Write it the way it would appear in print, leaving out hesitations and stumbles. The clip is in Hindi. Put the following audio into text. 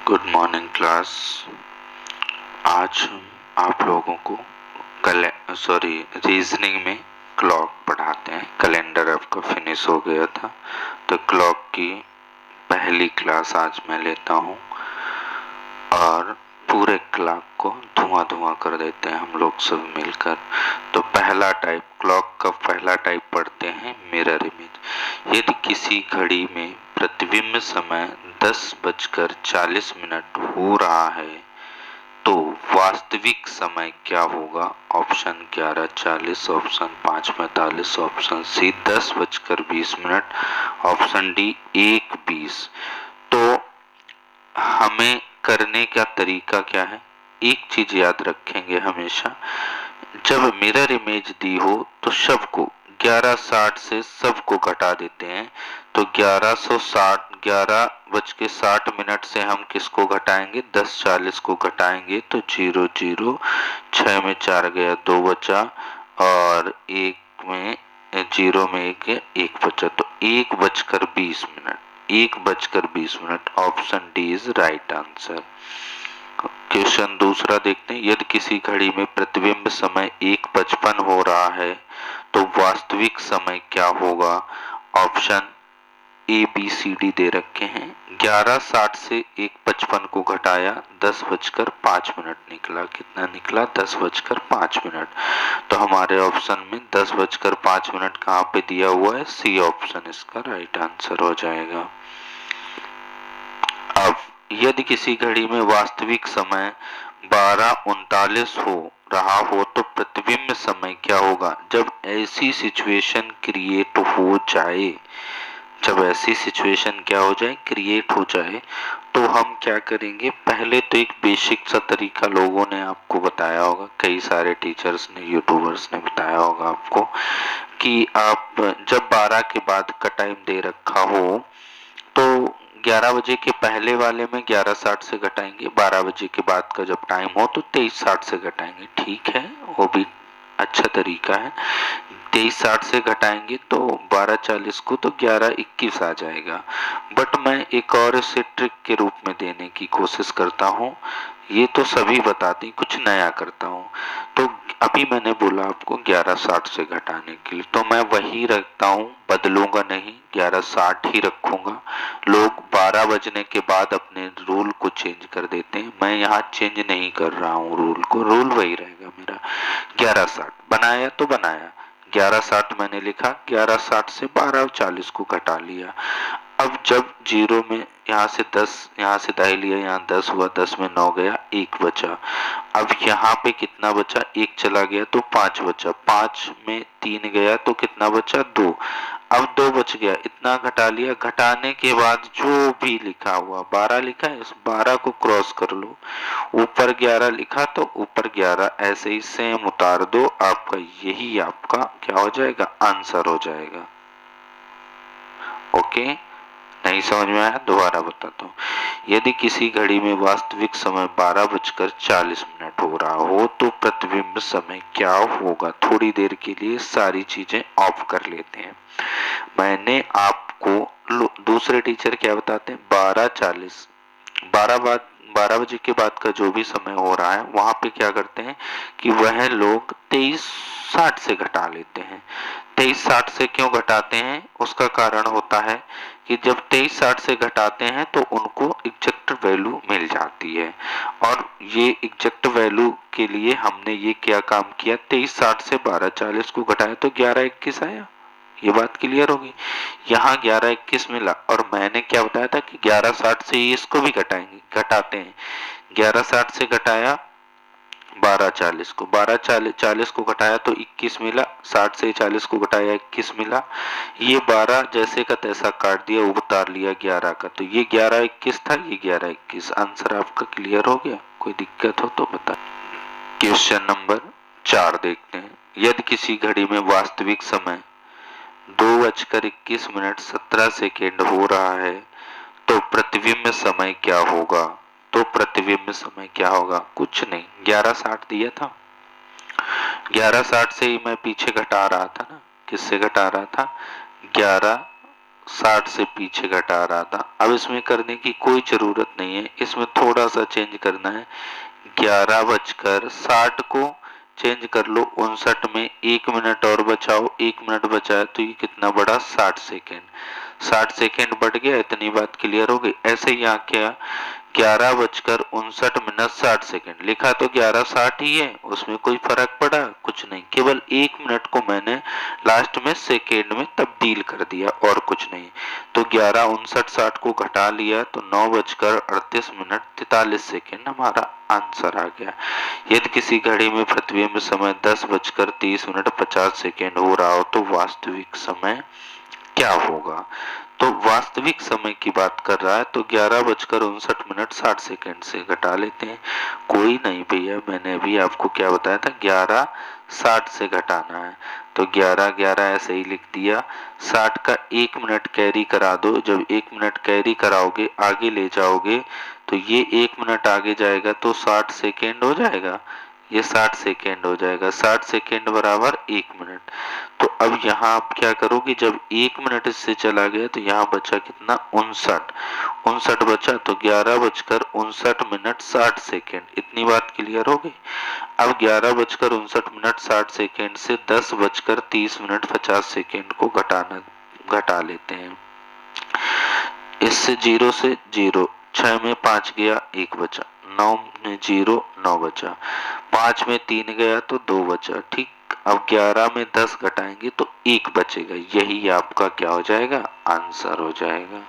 Good morning class. आज हम आप लोगों को रीजनिंग में क्लॉक पढ़ाते हैं। कैलेंडर आपका फिनिश हो गया था, तो क्लॉक की पहली क्लास आज मैं लेता हूँ और पूरे क्लॉक को धुआं कर देते हैं हम लोग सब मिलकर। तो पहला टाइप, क्लॉक का पहला टाइप पढ़ते हैं मिरर इमेज। यदि किसी घड़ी में प्रतिबिंब समय 10:40 हो रहा है तो वास्तविक समय क्या होगा? Option 11:40, option 5:45, option C 10:20, option D 1:20। तो हमें करने का तरीका क्या है? एक चीज याद रखेंगे हमेशा, जब मिरर इमेज दी हो तो सबको 11:60 से सबको घटा देते हैं। तो 11:60 से हम किसको घटाएंगे? 10:40 को घटाएंगे तो 0 6 में 4 गया, 2 बचा और 1 में 0 में 1 बचा, तो 1:20। Option D is right answer. Question दूसरा देखते हैं। यदि किसी घड़ी में प्रतिबिंब समय 1:55 हो रहा है तो वास्तविक समय क्या होगा? Option A B C D दे रखे हैं। 11:60 से 1:55 को घटाया, 10:05 निकला। कितना निकला? 10:05। तो हमारे ऑप्शन में 10:05 कहाँ पे दिया हुआ है? सी ऑप्शन इसका राइट आंसर हो जाएगा। अब यदि किसी घड़ी में वास्तविक समय 12:39 हो रहा हो तो प्रतिबिंब समय क्या होगा? जब ऐसी सिचुएशन क्रिएट हो जाए, क्रिएट हो जाए तो हम क्या करेंगे? पहले तो एक बेसिक सा तरीका लोगों ने आपको बताया होगा, कई सारे टीचर्स ने, यूट्यूबर्स ने बताया होगा आपको कि आप जब 12 के बाद का टाइम दे रखा हो तो 11 बजे के पहले वाले में 11:60 से घटाएंगे, 12 बजे के बाद का जब टाइम हो तो 23:60 से घटाएंगे। ठीक है, वो भी अच्छा तरीका है। 23:60 से घटाएंगे तो 12:40 को तो 11:21 आ जाएगा। बट मैं एक और इसे ट्रिक के रूप में देने की कोशिश करता हूँ। ये तो सभी बताते, कुछ नया करता हूँ। तो अभी मैंने बोला आपको 11:60 से घटाने के लिए, तो मैं वही रखता हूँ, बदलूंगा नहीं, 11:60 ही रखूंगा। लोग 12 बजने के बाद अपने रूल को चेंज कर देते हैं, मैं यहाँ चेंज नहीं कर रहा हूँ रूल को, रूल वही रहेगा मेरा। 11:60 बनाया तो बनाया, 11:60 मैंने लिखा, 11:60 से 12:40 को घटा लिया। अब जब 0 में यहाँ से 10, यहाँ से दाई लिया, यहाँ 10 हुआ, 10 में 9 गया, 1 बचा। अब यहाँ पे कितना बचा? 1 चला गया तो 5 बचा, 5 में 3 गया तो कितना बचा? 2। अब 2 बच गया, इतना घटा लिया। घटाने के बाद जो भी लिखा हुआ, 12 लिखा है, इस 12 को क्रॉस कर लो। ऊपर 11 लिखा तो ऊपर 11 ऐसे ही सेम उतार दो, आपका यही आपका क्या हो जाएगा? आंसर हो जाएगा। ओके, नहीं समझ में आया? दोबारा बताता हूँ। यदि किसी घड़ी में वास्तविक समय 12:40 हो रहा हो तो प्रतिबिंब समय क्या होगा? थोड़ी देर के लिए सारी चीजें ऑफ कर लेते हैं। मैंने आपको दूसरे टीचर क्या बताते हैं? 12:40, 12 बजे के बाद का जो भी समय हो रहा है वहां पे क्या करते हैं कि वह लोग 23:60 से घटा लेते हैं। 23:60 से क्यों घटाते हैं? उसका कारण होता है कि जब 23:60 से घटाते हैं तो उनको एग्जैक्ट वैल्यू मिल जाती है, और ये एग्जैक्ट वैल्यू के लिए हमने ये क्या काम किया? 23:60 से 12:40 को घटाया तो 11:21 आया। ये बात क्लियर होगी। यहाँ 11:21 मिला, और मैंने क्या बताया था कि 11:60 से इसको भी घटाते हैं। 11:60 से घटाया 12:40 को, 12:40 को घटाया तो 21 मिला, 60 से 40 को घटाया 21 मिला। ये 12 जैसे का तैसा काट दिया, उतार लिया 11 का, तो ये 11:21 था, ये 11:21। आंसर आपका क्लियर हो गया? कोई दिक्कत हो तो बता। क्वेश्चन नंबर 4 देखते हैं। यदि किसी घड़ी में वास्तविक समय 2:21 हो रहा है तो प्रतिबिंब समय क्या होगा? तो प्रतिबिंब समय क्या होगा? कुछ नहीं, 11:60 दिया था, 11:60 से ही मैं पीछे घटा रहा था ना। किससे घटा रहा था? 11 60 से पीछे घटा रहा था। अब इसमें करने की कोई जरूरत नहीं है, इसमें थोड़ा सा चेंज करना है। 11:60 को चेंज कर लो 59 में, 1 मिनट और बचाओ, 1 मिनट बचा है तो ये कितना बढ़ा 60 सेकेंड। 60 सेकेंड बढ़ गया, इतनी बात क्लियर हो गई। ऐसे ही यहाँ क्या 11:59 60 सेकेंड लिखा तो 11:60 ही है, उसमें कोई फर्क पड़ा कुछ नहीं, केवल 1 मिनट को मैंने लास्ट में सेकेंड में तब्दील कर दिया और कुछ नहीं। तो 11:59 को घटा लिया तो 9:38 43 सेकेंड हमारा आंसर आ गया। यदि किसी घड़ी में प्रतिबिंब समय 10:30 50 सेकेंड हो रहा हो तो वास्तविक समय क्या होगा। तो वास्तविक समय की बात कर रहा है तो 11:59 60 सेकेंड से घटा लेते हैं। कोई नहीं भैया, मैंने अभी आपको क्या बताया था 11:60 से घटाना है, तो 11 ऐसे ही लिख दिया। 60 का 1 मिनट कैरी करा दो, जब 1 मिनट कैरी कराओगे आगे ले जाओगे तो ये 1 मिनट आगे जाएगा तो 60 सेकेंड हो जाएगा, ये 60 सेकेंड हो जाएगा। 60 सेकेंड बराबर 1 मिनट। तो अब यहाँ आप क्या करोगे, जब 1 मिनट इससे चला गया तो यहाँ बचा कितना 59 बचा, तो 11:59 60 सेकेंड। इतनी बात क्लियर हो गई। अब 11:59 60 सेकेंड से 10:30 50 सेकेंड को घटा लेते हैं। इससे 0 से 0, 6 में 5 गया 1 बचा, 9 में 0 9 बचा, 5 में 3 गया तो 2 बचा। ठीक, अब 11 में 10 घटाएंगे तो 1 बचेगा। यही आपका क्या हो जाएगा, आंसर हो जाएगा।